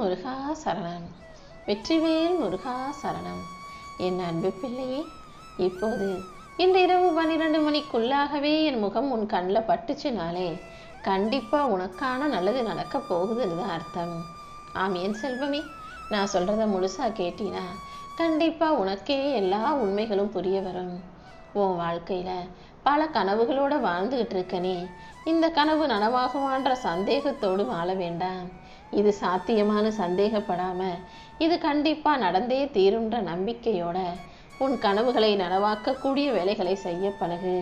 முருகா சரணம். வெற்றிவேல் முருகா சரணம். என் அன்பு பிள்ளையே, இப்போது இன்று இரவு 12 மணிக்குள்ளாகவே என் முகம் உன் கண்ணில் பட்டுச்சுனாலே கண்டிப்பாக உனக்கான நல்லது நடக்க போகுதுன்னு தான் அர்த்தம். ஆம் என் செல்வமே, நான் சொல்கிறத முழுசாக கேட்டினா கண்டிப்பாக உனக்கே எல்லா உண்மைகளும் புரிய வரும். உன் வாழ்க்கையில் பல கனவுகளோடு வாழ்ந்துக்கிட்டு இருக்கனே, இந்த கனவு நனவாகுமான்ற சந்தேகத்தோடு வாழ வேண்டாம். இது சாத்தியமான சந்தேகப்படாம இது கண்டிப்பாக நடந்தே தீருன்ற நம்பிக்கையோட உன் கனவுகளை நனவாக்கக்கூடிய வேலைகளை செய்ய பழகு.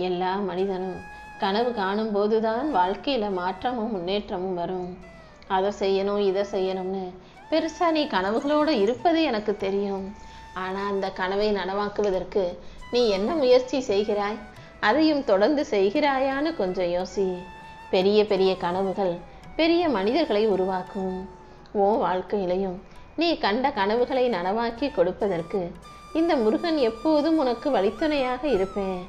எல்லா மனிதனும் கனவு காணும் போதுதான் வாழ்க்கையில் மாற்றமும் முன்னேற்றமும் வரும். அதை செய்யணும் இதை செய்யணும்னு பெருசாக நீ கனவுகளோடு இருப்பது எனக்கு தெரியும். ஆனால் அந்த கனவை நனவாக்குவதற்கு நீ என்ன முயற்சி செய்கிறாய், அதையும் தொடர்ந்து செய்கிறாயான்னு கொஞ்சம் யோசி. பெரிய பெரிய கனவுகள் பெரிய மனிதர்களை உருவாக்கும். ஓ வாழ்க்கையிலையும் நீ கண்ட கனவுகளை நனவாக்கி கொடுப்பதற்கு இந்த முருகன் எப்போதும் உனக்கு வழித்துணையாக இருப்பேன்.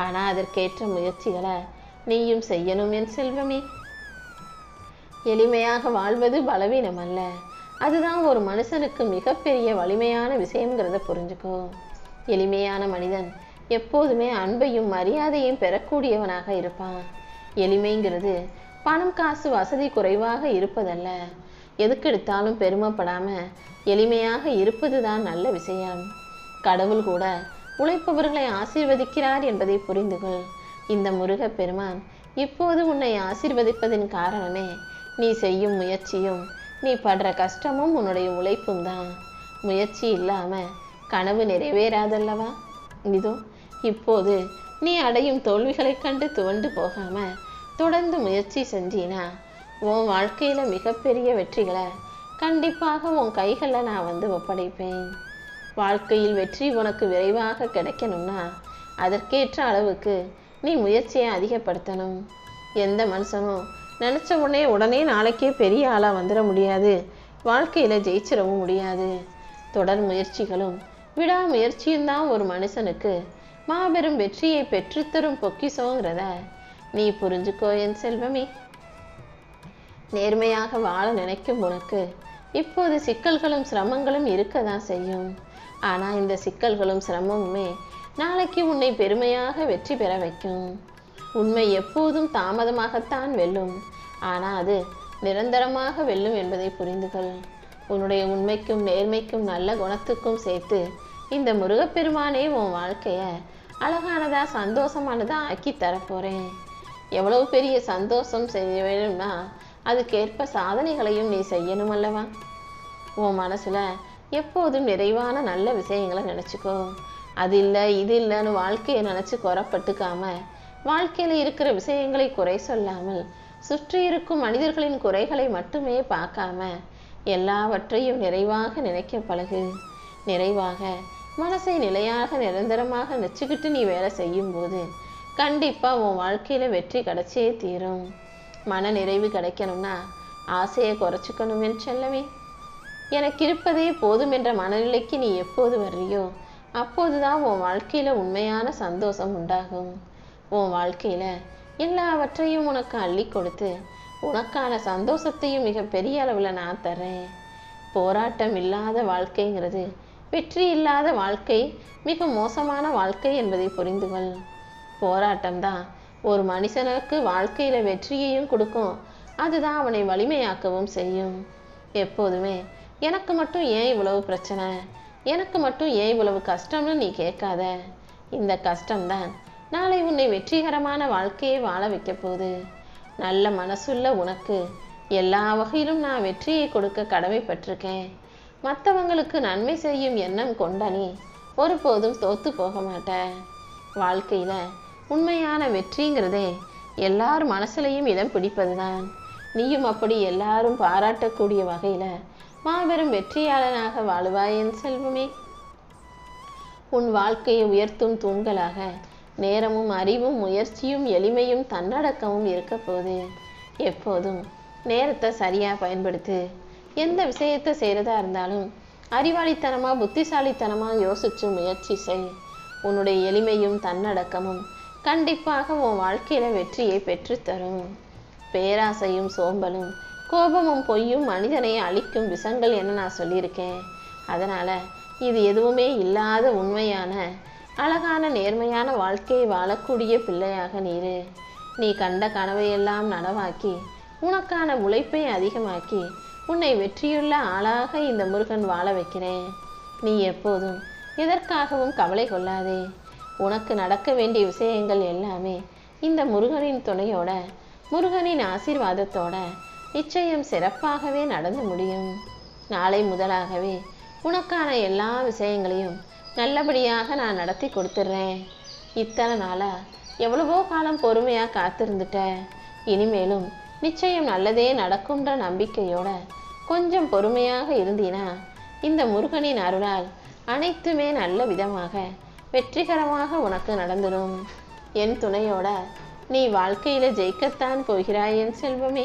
ஆனால் அதற்கேற்ற முயற்சிகளை நீயும் செய்யணும் என் செல்வமே. எளிமையாக வாழ்வது பலவீனம் அல்ல, அதுதான் ஒரு மனுஷனுக்கு மிகப்பெரிய வலிமையான விஷயங்கிறத புரிஞ்சுக்கோ. எளிமையான மனிதன் எப்போதுமே அன்பையும் மரியாதையும் பெறக்கூடியவனாக இருப்பான். எளிமைங்கிறது பணம் காசு வசதி குறைவாக இருப்பதல்ல, எதுக்கெடுத்தாலும் பெருமைப்படாம எளிமையாக இருப்பது தான் நல்ல விஷயம். கடவுள் கூட உழைப்பவர்களை ஆசீர்வதிக்கிறார் என்பதை புரிந்துகொள். இந்த முருகப் பெருமான் இப்போது உன்னை ஆசீர்வதிப்பதின் காரணமே நீ செய்யும் முயற்சியும் நீ படுற கஷ்டமும் உன்னுடைய உழைப்பும் தான். முயற்சி இல்லாம கனவு நிறைவேறாதல்லவா? இதோ இப்போது நீ அடையும் தோல்விகளை கண்டு துவண்டு போகாம தொடர்ந்து முயற்சி செஞ்சினா உன் வாழ்க்கையில மிகப்பெரிய வெற்றிகளை கண்டிப்பாக உன் கைகளில் நான் வந்து ஒப்படைப்பேன். வாழ்க்கையில் வெற்றி உனக்கு விரைவாக கிடைக்கணும்னா அதற்கேற்ற அளவுக்கு நீ முயற்சியை அதிகப்படுத்தணும். எந்த மனுஷனும் நினச்ச உடனே நாளைக்கே பெரிய ஆளாக வந்துட முடியாது, வாழ்க்கையில் ஜெயிச்சிடவும் முடியாது. தொடர் முயற்சிகளும் விடாமுயற்சியும் தான் ஒரு மனுஷனுக்கு மாபெரும் வெற்றியை பெற்றுத்தரும் பொக்கிஷங்கிறத நீ புரிஞ்சுக்கோ என் செல்வமே. நேர்மையாக வாழ நினைக்கும் உனக்கு இப்போது சிக்கல்களும் சிரமங்களும் இருக்க தான் செய்யும். ஆனால் இந்த சிக்கல்களும் சிரமமுமே நாளைக்கு உன்னை பெருமையாக வெற்றி பெற வைக்கும். உண்மை எப்போதும் தாமதமாகத்தான் வெல்லும், ஆனால் அது நிரந்தரமாக வெல்லும் என்பதை புரிந்துகொள். உன்னுடைய உண்மைக்கும் நேர்மைக்கும் நல்ல குணத்துக்கும் சேர்த்து இந்த முருகப்பெருமானே உன் வாழ்க்கையை அழகானதா சந்தோஷமானதா ஆக்கி தரப்போறேன். எவ்வளவு பெரிய சந்தோஷம் செய்ய வேணும்னா அதுக்கேற்ப சாதனைகளையும் நீ செய்யணும் அல்லவா? உன் மனசுல எப்போதும் நிறைவான நல்ல விஷயங்களை நினச்சிக்கோ. அது இல்லை இது இல்லைன்னு வாழ்க்கையை நினச்சி குறப்பட்டுக்காம, வாழ்க்கையில் இருக்கிற விஷயங்களை குறை சொல்லாமல் சுற்றி இருக்கும் மனிதர்களின் குறைகளை மட்டுமே பார்க்காம எல்லாவற்றையும் நிறைவாக நினைக்க பழகு. நிறைவாக மனசை நிலையாக நிரந்தரமாக நெச்சுக்கிட்டு நீ வேலை செய்யும்போது கண்டிப்பாக உன் வாழ்க்கையில் வெற்றி கிடைச்சே தீரும். மன நிறைவு கிடைக்கணும்னா ஆசையை குறைச்சிக்கணும் என் செல்லவே. எனக்கு இருப்பதே போதும் என்ற மனநிலைக்கு நீ எப்போது வர்றியோ அப்போதுதான் உன் வாழ்க்கையில் உண்மையான சந்தோஷம் உண்டாகும். உன் வாழ்க்கையில் எல்லாவற்றையும் உனக்கு அள்ளி கொடுத்து உனக்கான சந்தோஷத்தையும் மிக பெரிய அளவில் நான் தர்றேன். போராட்டம் இல்லாத வாழ்க்கைங்கிறது வெற்றி இல்லாத வாழ்க்கை, மிக மோசமான வாழ்க்கை என்பதை புரிந்துகொள். போராட்டம்தான் ஒரு மனுஷனுக்கு வாழ்க்கையில் வெற்றியையும் கொடுக்கும், அதுதான் அவனை வலிமையாக்கவும் செய்யும். எப்போதுமே எனக்கு மட்டும் ஏன் இவ்வளவு பிரச்சனை, எனக்கு மட்டும் ஏன் இவ்வளவு கஷ்டம்னு நீ கேட்காத. இந்த கஷ்டம்தான் நாளை உன்னை வெற்றிகரமான வாழ்க்கையை வாழ வைக்க போகுது. நல்ல மனசுள்ள உனக்கு எல்லா வகையிலும் நான் வெற்றியை கொடுக்க கடமைப்பட்டிருக்கேன். மற்றவங்களுக்கு நன்மை செய்யும் எண்ணம் கொண்ட நீ ஒருபோதும் தோத்து போக மாட்ட. வாழ்க்கையில உண்மையான வெற்றிங்கிறதே எல்லார் மனசுலையும் இடம் பிடிப்பதுதான். நீயும் அப்படி எல்லாரும் பாராட்டக்கூடிய வகையில மாபெரும் வெற்றியாளனாக வாழுவாய் என் செல்வமே. உன் வாழ்க்கையை உயர்த்தும் தூண்களாக நேரமும் அறிவும் முயற்சியும் எளிமையும் தன்னடக்கமும் இருக்க போது. எப்போதும் நேரத்தை சரியா பயன்படுத்து. எந்த விஷயத்தை செய்யறதா இருந்தாலும் அறிவாளித்தனமா புத்திசாலித்தனமா யோசிச்சு முயற்சி செய். உன்னுடைய எளிமையும் தன்னடக்கமும் கண்டிப்பாக உன் வாழ்க்கையில வெற்றியை பெற்றுத்தரும். பேராசையும் சோம்பலும் கோபமும் பொய்யும் மனிதனை அழிக்கும் விஷங்கள் என நான் சொல்லியிருக்கேன். அதனால இது எதுவுமே இல்லாத உண்மையான அழகான நேர்மையான வாழ்க்கையை வாழக்கூடிய பிள்ளையாக நீரு. நீ கண்ட கனவையெல்லாம் நனவாக்கி உனக்கான உழைப்பை அதிகமாக்கி உன்னை வெற்றியுள்ள ஆளாக இந்த முருகன் வாழ வைக்கிறேன். நீ எப்போதும் எதற்காகவும் கவலை கொள்ளாதே. உனக்கு நடக்க வேண்டிய விஷயங்கள் எல்லாமே இந்த முருகனின் துணையோட, முருகனின் ஆசீர்வாதத்தோட நிச்சயம் சிறப்பாகவே நடந்து முடியும். நாளை முதலாகவே உனக்கான எல்லா விஷயங்களையும் நல்லபடியாக நான் நடத்தி கொடுத்துட்றேன். இத்தனை நாளா எவ்வளவோ காலம் பொறுமையாக காத்திருந்துட்ட. இனிமேலும் நிச்சயம் நல்லதே நடக்கும்ன்ற நம்பிக்கையோட கொஞ்சம் பொறுமையாக இருந்தீனா இந்த முருகனின் அருளால் அனைத்துமே நல்ல விதமாக வெற்றிகரமாக உனக்கு நடந்துடும். என் துணையோட நீ வாழ்க்கையில ஜெயிக்கத்தான் போகிறாய் என் செல்வமே.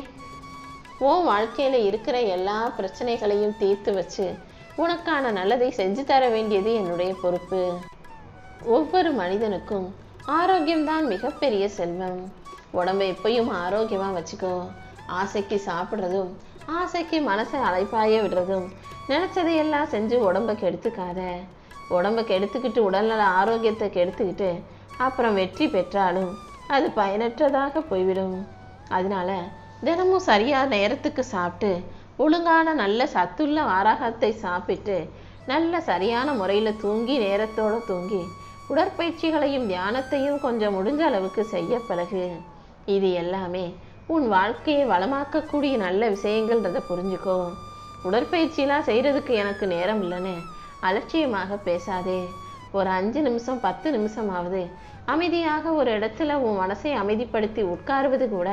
உன் வாழ்க்கையில இருக்கிற எல்லா பிரச்சனைகளையும் தீர்த்து வச்சு உனக்கான நல்லதை செஞ்சு தர வேண்டியது என்னுடைய பொறுப்பு. ஒவ்வொரு மனிதனுக்கும் ஆரோக்கியம்தான் மிகப்பெரிய செல்வம். உடம்பை எப்பயும் ஆரோக்கியமா வச்சுக்கோ. ஆசைக்கு சாப்பிட்றதும் ஆசைக்கு மனசை அலைப்பாய விடுறதும் நினைச்சதையெல்லாம் செஞ்சு உடம்பை கெடுத்துக்காத. உடம்பை கெடுத்துக்கிட்டு உடல்நல ஆரோக்கியத்தை கெடுத்துக்கிட்டு அப்புறம் வெற்றி பெற்றாலும் அது பயனற்றதாக போய்விடும். அதனால தினமும் சரியான நேரத்துக்கு சாப்பிட்டு ஒழுங்கான நல்ல சத்துள்ள ஆகாரத்தை சாப்பிட்டு நல்ல சரியான முறையில் தூங்கி நேரத்தோடு தூங்கி உடற்பயிற்சிகளையும் தியானத்தையும் கொஞ்சம் முடிஞ்ச அளவுக்கு செய்ய பழகு. இது எல்லாமே உன் வாழ்க்கையை வளமாக்கக்கூடிய நல்ல விஷயங்கள்ன்றதை புரிஞ்சுக்கோ. உடற்பயிற்சியெலாம் செய்கிறதுக்கு எனக்கு நேரம் இல்லைன்னு அலட்சியமாக பேசாதே. ஒரு 5 நிமிஷம் 10 நிமிஷமாவது அமைதியாக ஒரு இடத்துல உன் மனசை அமைதிப்படுத்தி உட்காருவது கூட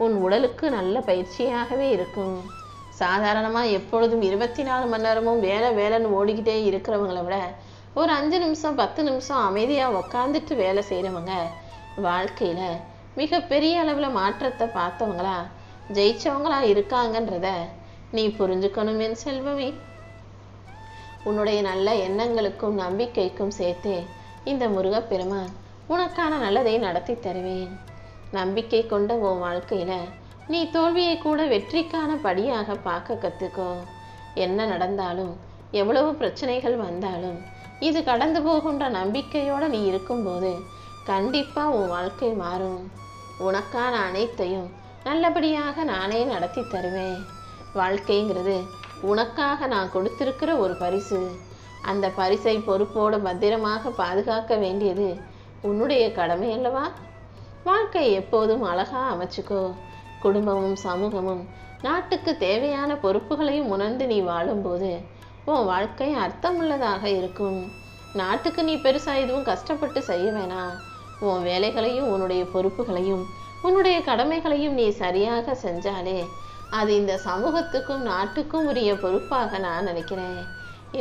உன் உடலுக்கு நல்ல பயிற்சியாகவே இருக்கும். சாதாரணமாக எப்பொழுதும் 24 மணி நேரமும் வேலைன்னு ஓடிக்கிட்டே இருக்கிறவங்கள விட ஒரு 5 நிமிஷம் 10 நிமிஷம் அமைதியாக உக்காந்துட்டு வேலை செய்கிறவங்க வாழ்க்கையில் மிகப்பெரிய அளவில் மாற்றத்தை பார்த்தவங்களா ஜெயிச்சவங்களா இருக்காங்கன்றத நீ புரிஞ்சுக்கணும் என் செல்வமே. உன்னுடைய நல்ல எண்ணங்களுக்கும் நம்பிக்கைக்கும் சேர்த்தே இந்த முருகப்பெருமான் உனக்கான நல்லதை நடத்தி தருவேன். நம்பிக்கை கொண்ட உன் வாழ்க்கையில நீ தோல்வியை கூட வெற்றிக்கான படியாக பார்க்க கற்றுக்கோ. என்ன நடந்தாலும் எவ்வளவு பிரச்சனைகள் வந்தாலும் இது கடந்து போகின்ற நம்பிக்கையோடு நீ இருக்கும்போது கண்டிப்பாக உன் வாழ்க்கை மாறும். உனக்கான அனைத்தையும் நல்லபடியாக நானே நடத்தி தருவேன். வாழ்க்கைங்கிறது உனக்காக நான் கொடுத்திருக்கிற ஒரு பரிசு. அந்த பரிசை பொறுப்போடு பத்திரமாக பாதுகாக்க வேண்டியது உன்னுடைய கடமை அல்லவா? வாழ்க்கையை எப்போதும் அழகா அமைச்சுக்கோ. குடும்பமும் சமூகமும் நாட்டுக்கு தேவையான பொறுப்புகளையும் உணர்ந்து நீ வாழும்போது உன் வாழ்க்கை அர்த்தமுள்ளதாக இருக்கும். நாட்டுக்கு நீ பெருசா எதுவும் கஷ்டப்பட்டு செய்ய வேணாம். உன் வேலைகளையும் உன்னுடைய பொறுப்புகளையும் உன்னுடைய கடமைகளையும் நீ சரியாக செஞ்சாலே அது இந்த சமூகத்துக்கும் நாட்டுக்கும் உரிய பொறுப்பாக நான் நினைக்கிறேன்.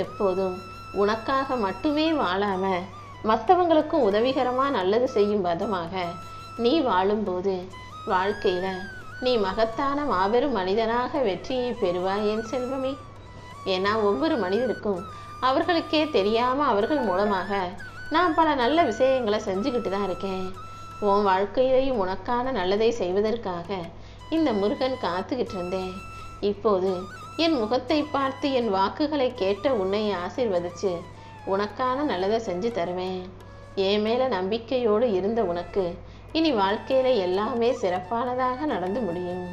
எப்போதும் உனக்காக மட்டுமே வாழாம மற்றவங்களுக்கும் உதவிகரமாக நல்லது செய்யும் விதமாக நீ வாழும்போது வாழ்க்கையில நீ மகத்தான மாபெரும் மனிதனாக வெற்றியை பெறுவாய் என் செல்வமே. ஏன்னா ஒவ்வொரு மனிதருக்கும் அவர்களுக்கே தெரியாமல் அவர்கள் மூலமாக நான் பல நல்ல விஷயங்களை செஞ்சுக்கிட்டு தான் இருக்கேன். உன் வாழ்க்கையிலையும் உனக்கான நல்லதை செய்வதற்காக இந்த முருகன் காத்துக்கிட்டு இருந்தேன். இப்போது என் முகத்தை பார்த்து என் வாக்குகளை கேட்ட உன்னை ஆசீர்வதிச்சு உனக்கான நல்லதை செஞ்சு தருவேன். என் மேலே நம்பிக்கையோடு இருந்த உனக்கு இனி வாழ்க்கையில் எல்லாமே சிறப்பானதாக நடந்து முடியும்.